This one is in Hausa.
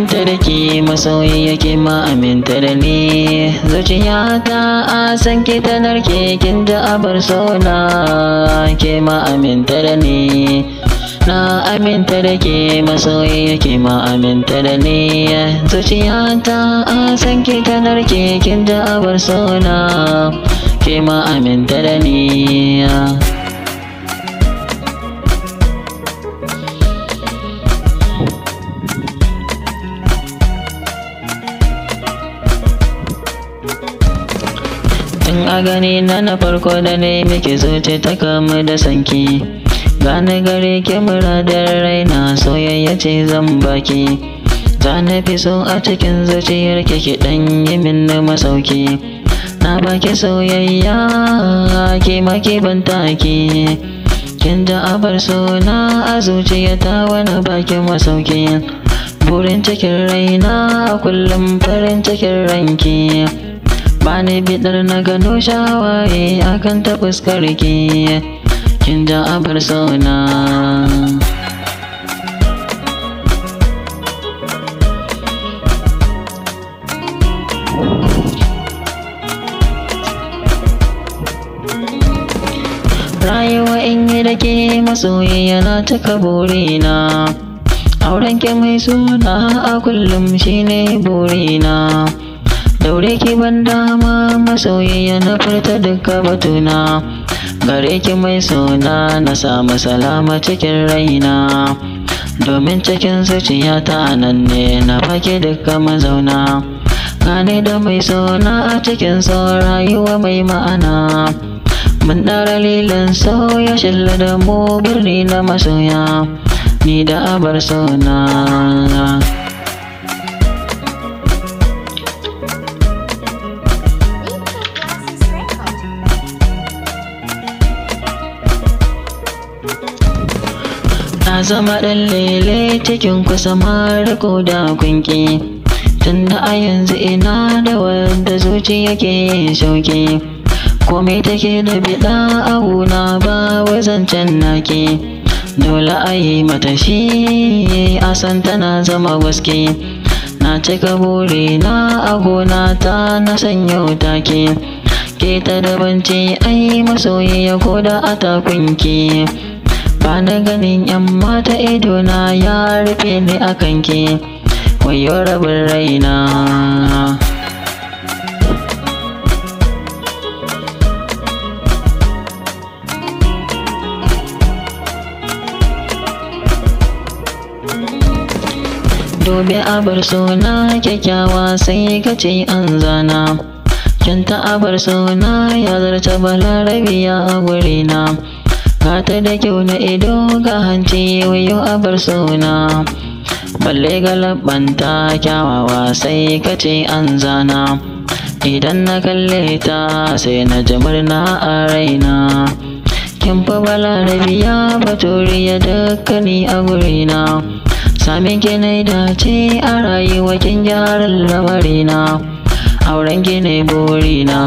aminta da ke masoyi yake ma aminta da ni. Zuciyata a san ki ta narke kin da abar sona ke ma aminta da ni. Na aminta da ke masoyi yake ma aminta da ni. Zuciyata a san ki ta narke kin da abar sona ke ma aminta da ni. Tun a gani na farko da ne muke zuci ta kamu da sanki. Gane gare ki muradar raina soyayya ce zan baki. Ta na fi so a cikin zuciyar ki dan yi min masauki. Na baki soyayya ki maki ban taki. Kin da abar sona a zuciyata wani baki masauki. Burin cikin raina kullum farin cikin ranki. Bani bidar na gano shawaye akan ta fuskar ki. Kin da abar sona. Rayuwa in yi da ke masoyi yana cika burina. Auren ki mai suna a kullum shine burina. Daure ki ban dama masoyiya na furta duka batuna. Gare ki mai suna na samu salama cikin raina. Domin cikin zuciyata nan ne na fake duka mazauna. Gane da mai suna a cikin so rayuwa mai ma'ana. Mun ɗara lilan so ya shilla da mu birni na masoya. Ni da abar sona. Na zama ɗan lele cikin kusa mariko da kunki. Tunda a yanzu ina da wanda zuciya ke shauki. Komai take da biɗa a gona ba zancen naki. Dole a yi mata shi a san tana zama gaske. Na cika burina a gona ta na sanyo take. Ke ta dabanci ai masoyiya ko da a takunki. Ba na ganin yan mata idona ya rufe ni a kanki. Wayo rabin raina. Dobe abar sona kyakkyawa sai ka ce an zana. Kyanta abar sona ya zarta balarabiya a gurina. Gata da kyau na ido ga hanci wayo abar sona. Balle ga labbanta kyawawa sai ka ce an zana. Idan na kalle ta sai na ji murna a raina. Kin fa balarabiya baturiya dukkani a gurina. Samin ki ne dace a rayuwa kin gyaran lamarina. Auren ki ne burina.